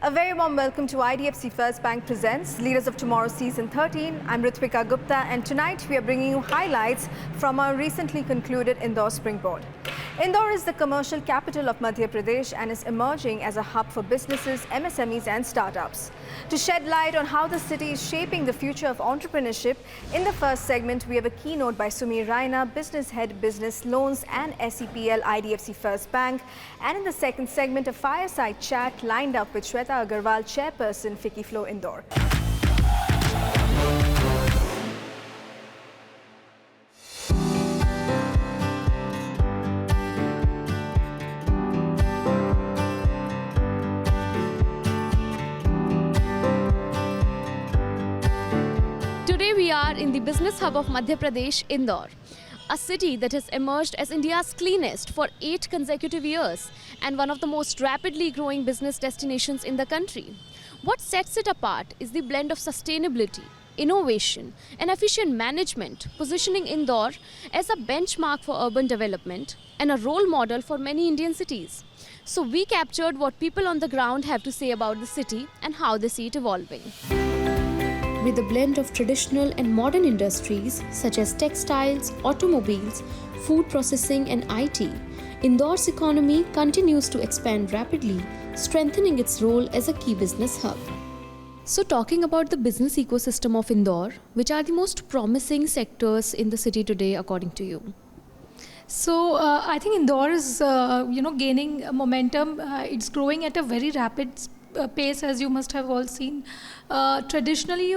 A very warm welcome to IDFC FIRST Bank presents Leaders of Tomorrow Season 13. I'm Ritwika Gupta and tonight we are bringing you highlights from our recently concluded Indore Springboard. Indore is the commercial capital of Madhya Pradesh and is emerging as a hub for businesses, MSMEs and startups. To shed light on how the city is shaping the future of entrepreneurship, in the first segment we have a keynote by Sumeer Raina, Business Head, Business Loans and SEPL, IDFC FIRST Bank. And in the second segment, a fireside chat lined up with Shweta Agarwal, Chairperson, FICCI FLO Indore. Today we are in the business hub of Madhya Pradesh, Indore, a city that has emerged as India's cleanest for 8 consecutive years and one of the most rapidly growing business destinations in the country. What sets it apart is the blend of sustainability, innovation and efficient management, positioning Indore as a benchmark for urban development and a role model for many Indian cities. So we captured what people on the ground have to say about the city and how they see it evolving. With a blend of traditional and modern industries such as textiles, automobiles, food processing and IT, Indore's economy continues to expand rapidly, strengthening its role as a key business hub. So talking about the business ecosystem of Indore, which are the most promising sectors in the city today according to you? So I think Indore is gaining momentum. It's growing at a very rapid pace, as you must have all seen. Traditionally,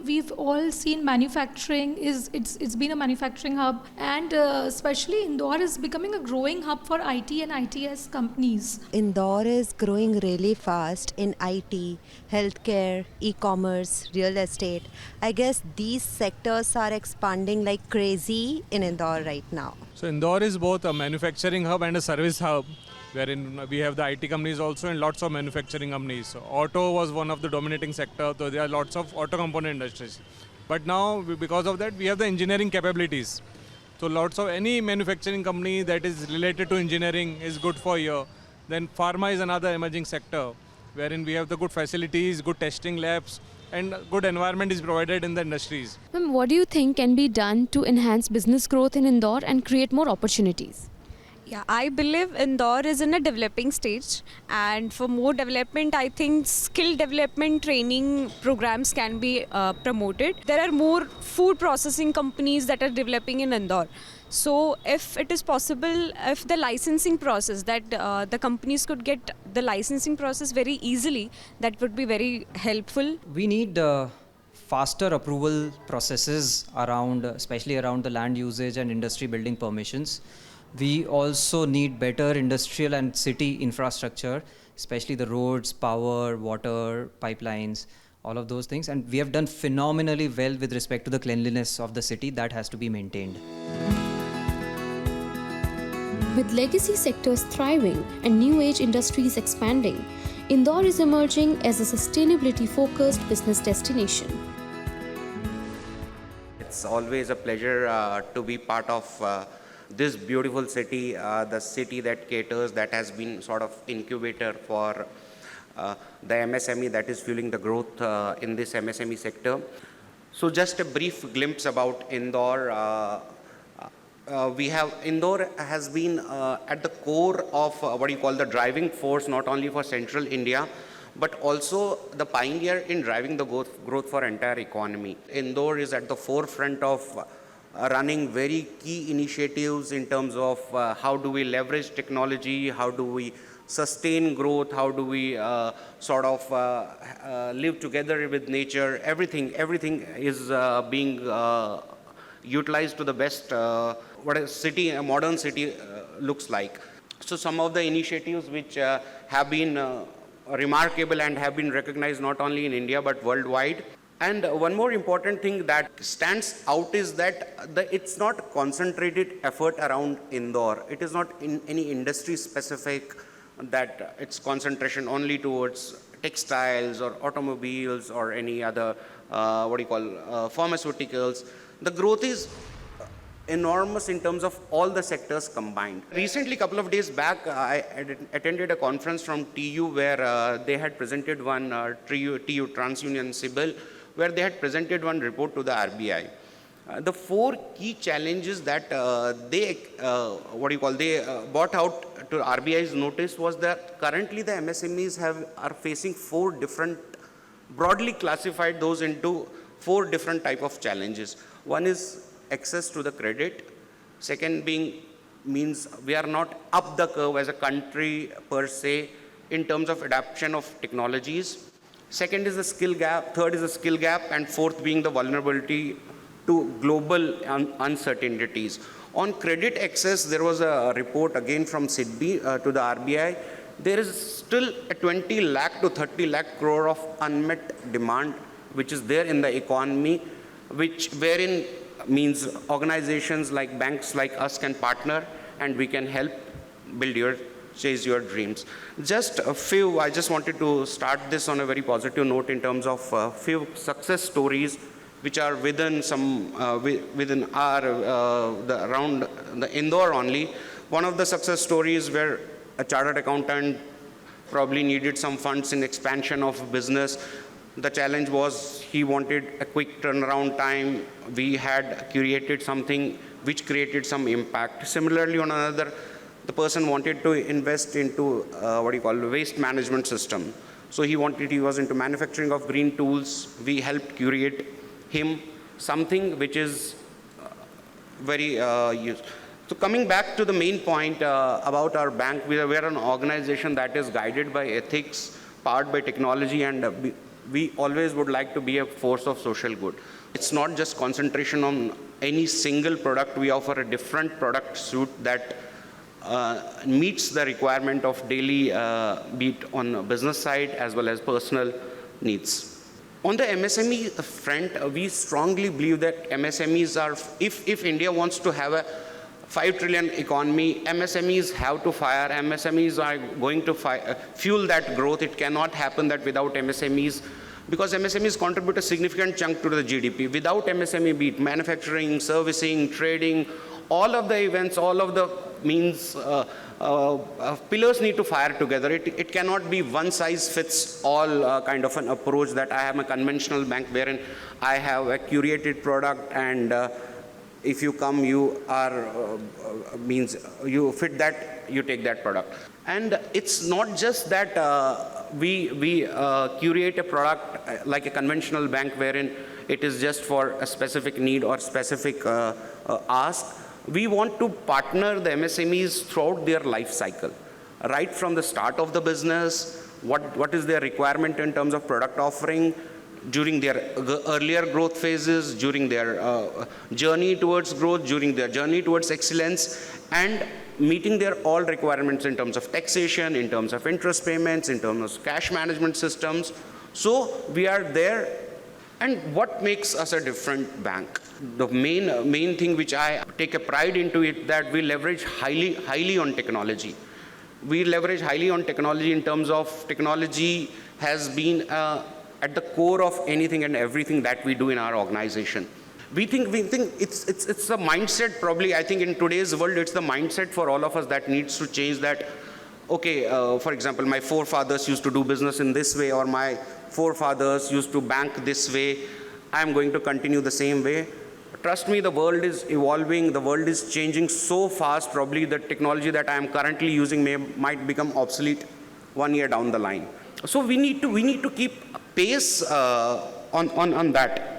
we've all seen manufacturing. It's been a manufacturing hub, and especially Indore is becoming a growing hub for IT and ITS companies. Indore is growing really fast in IT, healthcare, e-commerce, real estate. I guess these sectors are expanding like crazy in Indore right now. So Indore is both a manufacturing hub and a service hub, wherein we have the IT companies also and lots of manufacturing companies. So auto was one of the dominating sector, so there are lots of auto component industries. But now, because of that, we have the engineering capabilities. So lots of any manufacturing company that is related to engineering is good for here. Then pharma is another emerging sector, wherein we have the good facilities, good testing labs, and good environment is provided in the industries. Ma'am, what do you think can be done to enhance business growth in Indore and create more opportunities? Yeah, I believe Indore is in a developing stage, and for more development, I think skill development training programs can be promoted. There are more food processing companies that are developing in Indore. So if it is possible, if the licensing process, that the companies could get the licensing process very easily, that would be very helpful. We need faster approval processes around, especially around the land usage and industry building permissions. We also need better industrial and city infrastructure, especially the roads, power, water, pipelines, all of those things. And we have done phenomenally well with respect to the cleanliness of the city. That has to be maintained. With legacy sectors thriving and new age industries expanding, Indore is emerging as a sustainability-focused business destination. It's always a pleasure to be part of this beautiful city, the city that caters, that has been sort of incubator for the MSME that is fueling the growth in this MSME sector. So just a brief glimpse about Indore. Indore has been at the core of what you call the driving force, not only for central India, but also the pioneer in driving the growth for entire economy. Indore is at the forefront of running very key initiatives in terms of how do we leverage technology, how do we sustain growth, how do we live together with nature. Everything is being utilized to the best what a modern city looks like. So some of the initiatives which have been remarkable and have been recognized not only in India but worldwide. And one more important thing that stands out is that it's not concentrated effort around Indore. It is not in any industry specific, that it's concentration only towards textiles or automobiles or any other pharmaceuticals. The growth is enormous in terms of all the sectors combined. Recently, a couple of days back, I attended a conference from TU where they had presented one, TU TransUnion CIBIL, where they had presented one report to the RBI. The four key challenges that they brought out to RBI's notice was that currently the MSMEs are facing four different, broadly classified those into four different type of challenges. One is access to the credit. Second means we are not up the curve as a country per se in terms of adoption of technologies. Second is the skill gap. Third is the skill gap. And fourth being the vulnerability to global uncertainties. On credit access, there was a report again from SIDBI to the RBI. There is still a 20 lakh to 30 lakh crore of unmet demand, which is there in the economy, wherein means organizations like banks like us can partner and we can help chase your dreams. I just wanted to start this on a very positive note in terms of a few success stories which are within around the Indore only. One of the success stories where a chartered accountant probably needed some funds in expansion of business. The challenge was he wanted a quick turnaround time. We had curated something which created some impact. Similarly, on another, the person wanted to invest into waste management system. So he was into manufacturing of green tools. We helped curate him something which is very useful. So coming back to the main point about our bank, we are an organization that is guided by ethics, powered by technology, and we always would like to be a force of social good. It's not just concentration on any single product. We offer a different product suite that meets the requirement of daily, be it on business side as well as personal needs. On the MSME front, we strongly believe that MSMEs are, if India wants to have a 5 trillion economy, MSMEs have to fire. MSMEs are going to fuel that growth. It cannot happen that without MSMEs, because MSMEs contribute a significant chunk to the GDP. Without MSME, be it manufacturing, servicing, trading, all of the events, all of the means, pillars need to fire together. It cannot be one size fits all kind of an approach that I am a conventional bank wherein I have a curated product and if you come, you are, you fit that, you take that product. And it's not just that we curate a product like a conventional bank wherein it is just for a specific need or specific ask. We want to partner the MSMEs throughout their life cycle, right from the start of the business, what is their requirement in terms of product offering, during their earlier growth phases, during their journey towards growth, during their journey towards excellence, and meeting their all requirements in terms of taxation, in terms of interest payments, in terms of cash management systems. So we are there. And what makes us a different bank? The main thing which I take a pride into it, that we leverage highly on technology. We leverage highly on technology in terms of technology has been at the core of anything and everything that we do in our organization. We think it's a mindset, probably. I think in today's world, it's the mindset for all of us that needs to change. That, okay, for example, my forefathers used to do business in this way, or my forefathers used to bank this way. I'm going to continue the same way. Trust me, the world is evolving. The world is changing so fast. Probably the technology that I am currently using might become obsolete 1 year down the line. So we need to keep pace on that.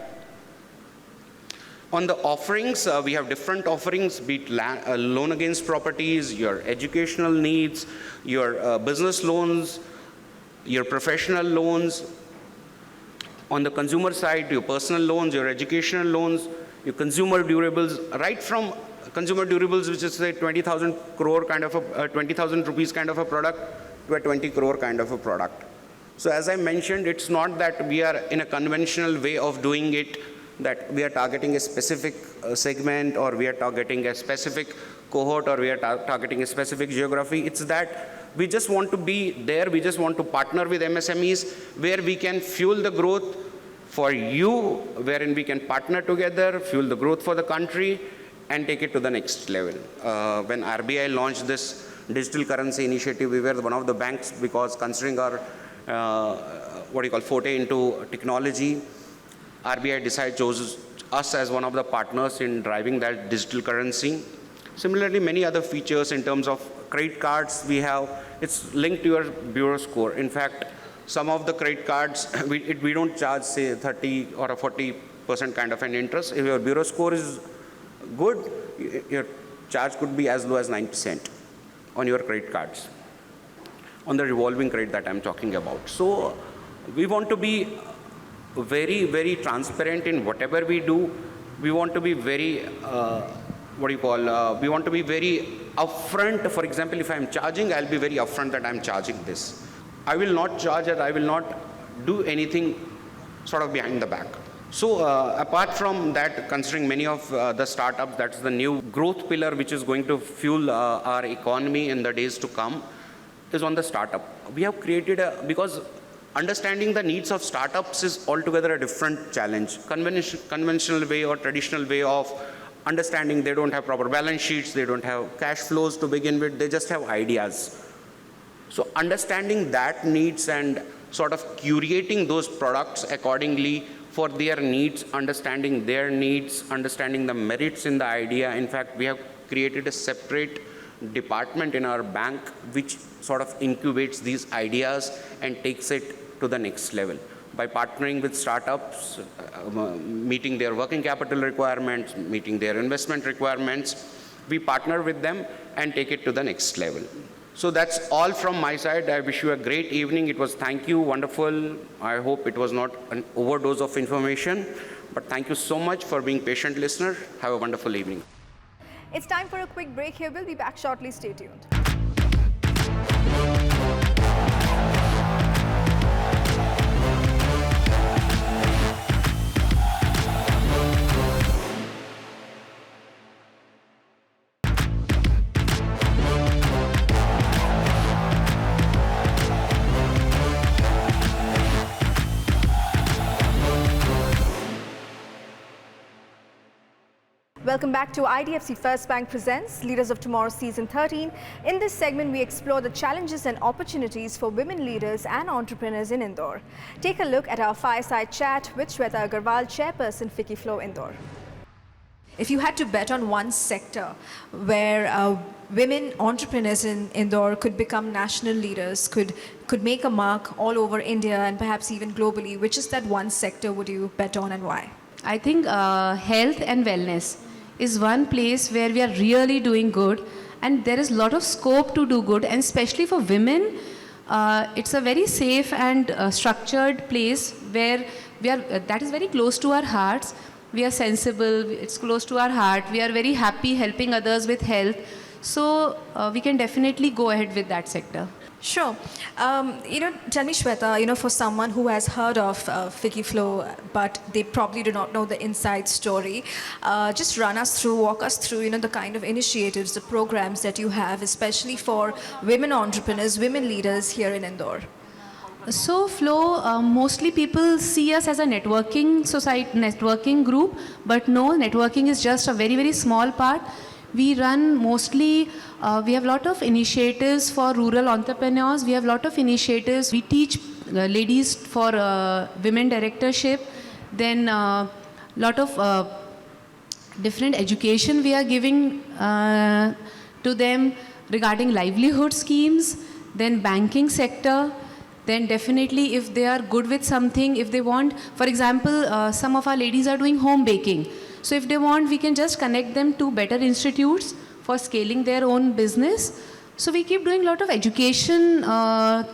On the offerings, we have different offerings, be it loan against properties, your educational needs, your business loans, your professional loans. On the consumer side, your personal loans, your educational loans, your consumer durables, right from consumer durables, which is say 20,000 crore kind of a 20,000 rupees kind of a product, to a 20 crore kind of a product. So as I mentioned, it's not that we are in a conventional way of doing it, that we are targeting a specific segment, or we are targeting a specific cohort, or we are targeting a specific geography. It's that we just want to be there. We just want to partner with MSMEs where we can fuel the growth for you, wherein we can partner together, fuel the growth for the country, and take it to the next level. When RBI launched this digital currency initiative, we were one of the banks because considering our forte into technology, RBI chose us as one of the partners in driving that digital currency. Similarly, many other features in terms of credit cards we have, it's linked to your bureau score. In fact, some of the credit cards, we don't charge, say, 30 or a 40% kind of an interest. If your bureau score is good, your charge could be as low as 9% on your credit cards, on the revolving credit that I'm talking about. So we want to be very, very transparent in whatever we do. We want to be very, we want to be very upfront. For example, if I'm charging, I'll be very upfront that I'm charging this. I will not charge it. I will not do anything sort of behind the back. So apart from that, considering many of the startups, that's the new growth pillar which is going to fuel our economy in the days to come, is on the startup. We have created because understanding the needs of startups is altogether a different challenge. Conventional way or traditional way of understanding, they don't have proper balance sheets, they don't have cash flows to begin with, they just have ideas. So understanding that needs and sort of curating those products accordingly for their needs, understanding their needs, understanding the merits in the idea. In fact, we have created a separate department in our bank which sort of incubates these ideas and takes it to the next level. By partnering with startups, meeting their working capital requirements, meeting their investment requirements, we partner with them and take it to the next level. So that's all from my side. I wish you a great evening. It was, thank you, wonderful. I hope it was not an overdose of information, but thank you so much for being patient listener. Have a wonderful evening. It's time for a quick break here. We'll be back shortly. Stay tuned. Welcome back to IDFC FIRST Bank presents Leaders of Tomorrow Season 13. In this segment, we explore the challenges and opportunities for women leaders and entrepreneurs in Indore. Take a look at our fireside chat with Shweta Agarwal, Chairperson FICCI FLO Indore. If you had to bet on one sector where women entrepreneurs in Indore could become national leaders, could make a mark all over India and perhaps even globally, which is that one sector would you bet on and why? I think health and wellness is one place where we are really doing good, and there is a lot of scope to do good, and especially for women, it's a very safe and structured place where we are, that is very close to our hearts. We are sensible, it's close to our heart, we are very happy helping others with health, so we can definitely go ahead with that sector. Sure. Tell me, Shweta, for someone who has heard of FICCI FLO, but they probably do not know the inside story, just walk us through, the kind of initiatives, the programs that you have, especially for women entrepreneurs, women leaders here in Indore. So FLO, mostly people see us as a networking group, but no, networking is just a very, very small part. We run mostly, we have a lot of initiatives for rural entrepreneurs. We have a lot of initiatives. We teach ladies for women directorship. Then lot of different education we are giving to them regarding livelihood schemes, then banking sector. Then definitely if they are good with something, if they want, for example, some of our ladies are doing home baking. So if they want, we can just connect them to better institutes for scaling their own business. So we keep doing a lot of education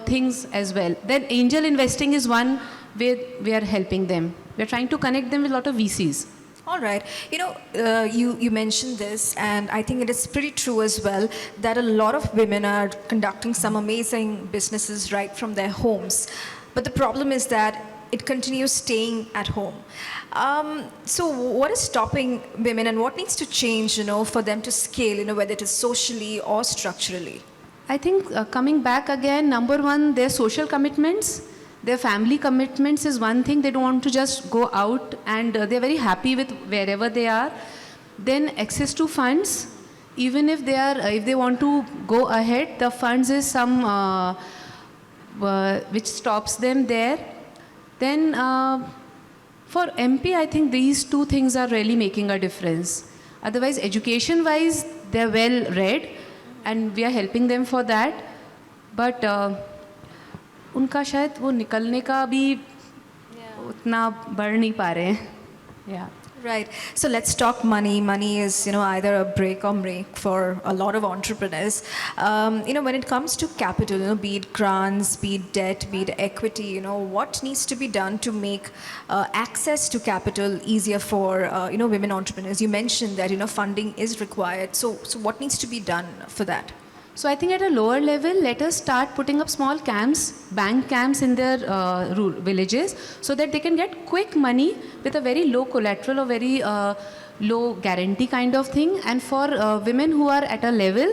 things as well. Then angel investing is one way we are helping them. We are trying to connect them with a lot of VCs. All right. You mentioned this, and I think it is pretty true as well, that a lot of women are conducting some amazing businesses right from their homes. But the problem is that it continues staying at home. So what is stopping women and what needs to change, for them to scale, whether it is socially or structurally? I think coming back again, number one, their social commitments. Their family commitments is one thing. They don't want to just go out, and they're very happy with wherever they are. Then access to funds, even if they want to go ahead, the funds is some which stops them there. Then for MP, I think these two things are really making a difference. Otherwise, education-wise, they're well read, and we are helping them for that. But उनका शायद वो निकलने का भी उतना बढ़ नहीं पा रहे हैं. Yeah. Right. So let's talk money. Money is, either a break or break for a lot of entrepreneurs. When it comes to capital, be it grants, be it debt, be it equity, what needs to be done to make access to capital easier for, women entrepreneurs? You mentioned that, funding is required. So what needs to be done for that? So I think at a lower level, let us start putting up small camps, bank camps in their villages, so that they can get quick money with a very low collateral or very low guarantee kind of thing. And for women who are at a level,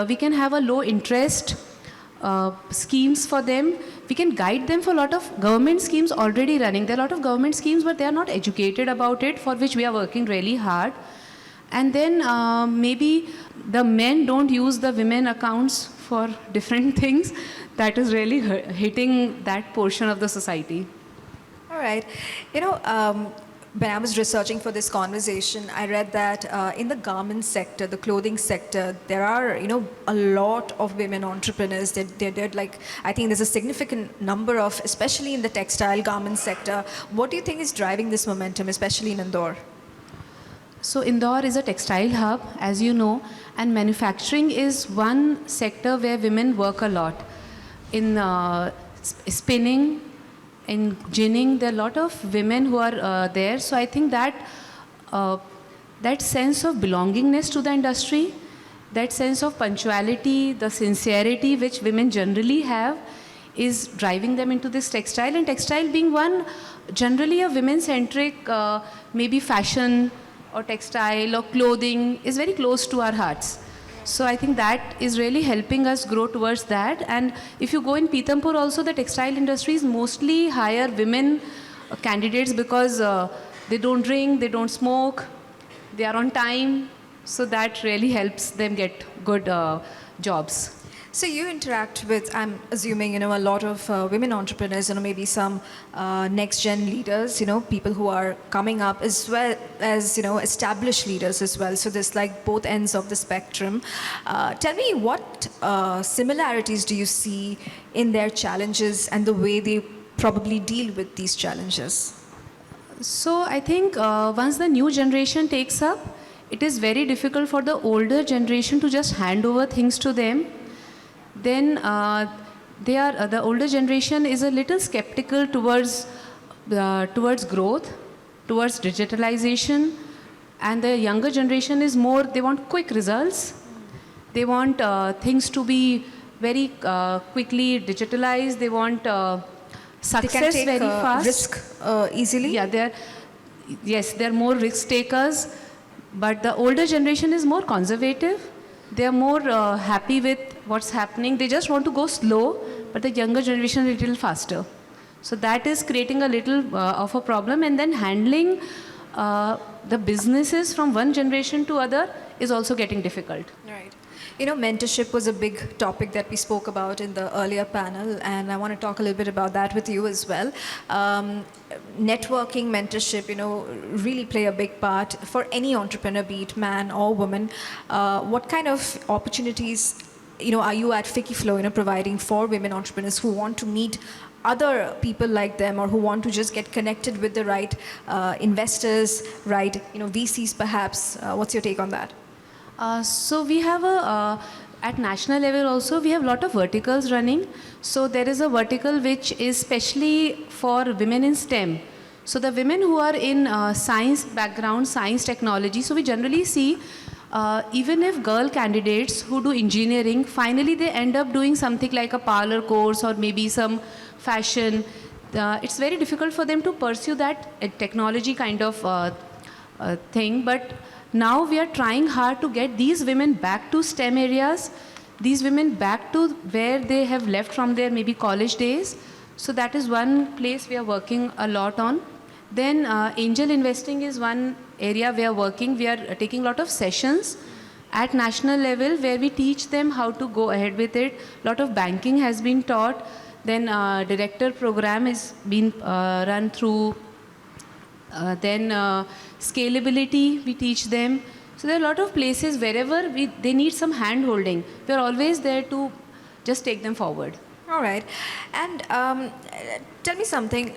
we can have a low interest schemes for them. We can guide them for a lot of government schemes already running. There are a lot of government schemes, but they are not educated about it, for which we are working really hard. And then maybe the men don't use the women accounts for different things. That is really hitting that portion of the society. All right. When I was researching for this conversation, I read that in the garment sector, the clothing sector, there are, a lot of women entrepreneurs. They're like, I think there's a significant number of, especially in the textile garment sector. What do you think is driving this momentum, especially in Indore? So Indore is a textile hub, as you know, and manufacturing is one sector where women work a lot. In spinning, in ginning, there are a lot of women who are there. So I think that that sense of belongingness to the industry, that sense of punctuality, the sincerity which women generally have, is driving them into this textile. And textile being one, generally a women-centric, maybe fashion, or textile or clothing is very close to our hearts. So I think that is really helping us grow towards that. And if you go in Pithampur also, the textile industry is mostly hire women candidates because they don't drink, they don't smoke, they are on time. So that really helps them get good jobs. So you interact with, I'm assuming, a lot of women entrepreneurs, maybe some next-gen leaders, people who are coming up, as well as, established leaders as well. So there's like both ends of the spectrum. Tell me, what similarities do you see in their challenges and the way they probably deal with these challenges? So I think once the new generation takes up, it is very difficult for the older generation to just hand over things to them. Then the older generation is a little skeptical towards growth, towards digitalization, and the younger generation is more, they want quick results. They want things to be very quickly digitalized. They want success they can take, very fast. Risk easily? Yeah, they're more risk takers, but the older generation is more conservative. They're more happy with what's happening. They just want to go slow, but the younger generation is a little faster. So that is creating a little of a problem. And then handling the businesses from one generation to other is also getting difficult. Right. Mentorship was a big topic that we spoke about in the earlier panel, and I want to talk a little bit about that with you as well. Networking, mentorship, really play a big part for any entrepreneur, be it man or woman. What kind of opportunities, are you at FICCI FLO, providing for women entrepreneurs who want to meet other people like them, or who want to just get connected with the right investors, right, VCs perhaps? What's your take on that? So we have at national level also, we have a lot of verticals running. So there is a vertical which is specially for women in STEM. So the women who are in science background, science technology, so we generally see even if girl candidates who do engineering, finally they end up doing something like a parlor course or maybe some fashion. It's very difficult for them to pursue that technology kind of thing. But now we are trying hard to get these women back to STEM areas, these women back to where they have left from their maybe college days. So that is one place we are working a lot on. Then angel investing is one area we are working, we are taking a lot of sessions at national level where we teach them how to go ahead with it. A lot of banking has been taught. Then director program is being run through. Then scalability we teach them. So there are a lot of places wherever they need some hand holding. We are always there to just take them forward. All right. And tell me something.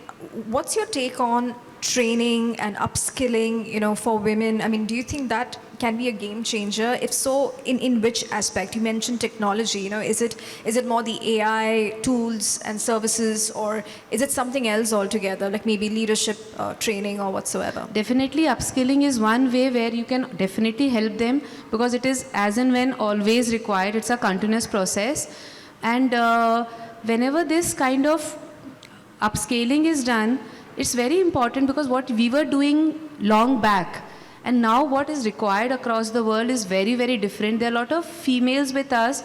What's your take on training and upskilling, for women? I mean, do you think that can be a game changer? If so, in which aspect? You mentioned technology. Is it more the AI tools and services, or is it something else altogether, like maybe leadership training or whatsoever? Definitely, upskilling is one way where you can definitely help them, because it is as and when always required. It's a continuous process. And whenever this kind of upscaling is done, it's very important, because what we were doing long back and now what is required across the world is very, very different. There are a lot of females with us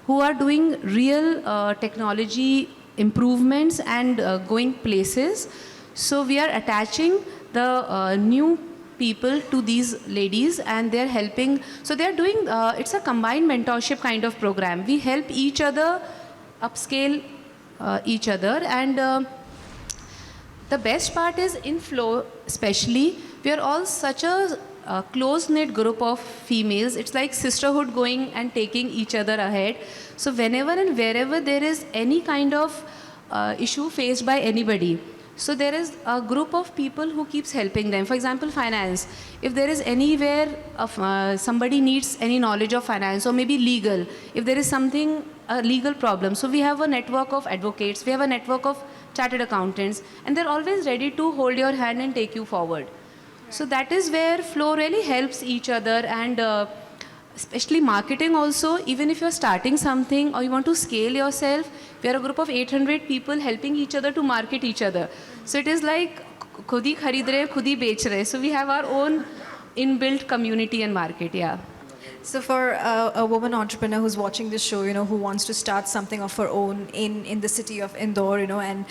who are doing real technology improvements and going places. So we are attaching the new people to these ladies, and they're helping. So they're doing, it's a combined mentorship kind of program. We help each other upscale each other. And the best part is in FLO especially, we are all such a close-knit group of females. It's like sisterhood going and taking each other ahead. So whenever and wherever there is any kind of issue faced by anybody, so there is a group of people who keeps helping them. For example, finance. If there is anywhere somebody needs any knowledge of finance, or maybe legal, if there is something, a legal problem, so we have a network of advocates, we have a network of chartered accountants, and they're always ready to hold your hand and take you forward. So that is where FLO really helps each other, and especially marketing also. Even if you're starting something or you want to scale yourself, we are a group of 800 people helping each other to market each other. So it is like khud hi kharid rahe, khud hi bech rahe. So we have our own inbuilt community and market, yeah. So for a woman entrepreneur who's watching this show, who wants to start something of her own in the city of Indore, and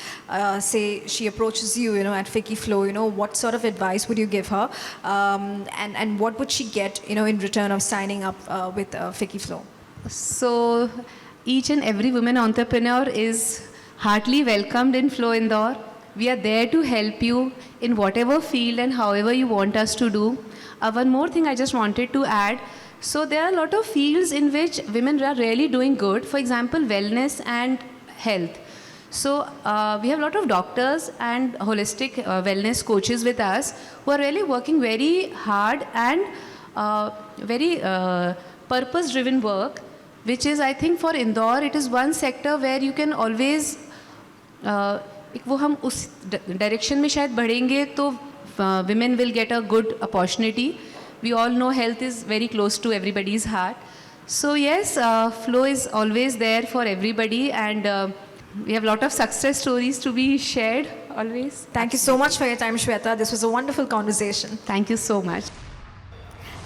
say she approaches you, at FICCI FLO, what sort of advice would you give her? And what would she get, in return of signing up with FICCI FLO? So each and every woman entrepreneur is heartily welcomed in FLO Indore. We are there to help you in whatever field and however you want us to do. One more thing I just wanted to add. So there are a lot of fields in which women are really doing good. For example, wellness and health. So we have a lot of doctors and holistic wellness coaches with us who are really working very hard and very purpose-driven work, which is, I think, for Indore, it is one sector where you can always, वो हम उस direction में शायद बढ़ेंगे तो women will get a good opportunity. We all know health is very close to everybody's heart. So yes, FLO is always there for everybody, and we have a lot of success stories to be shared always. Thank you so much for your time, Shweta. This was a wonderful conversation. Thank you so much.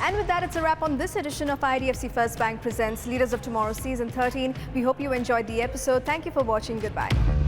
And with that, it's a wrap on this edition of IDFC FIRST Bank presents Leaders of Tomorrow Season 13. We hope you enjoyed the episode. Thank you for watching. Goodbye.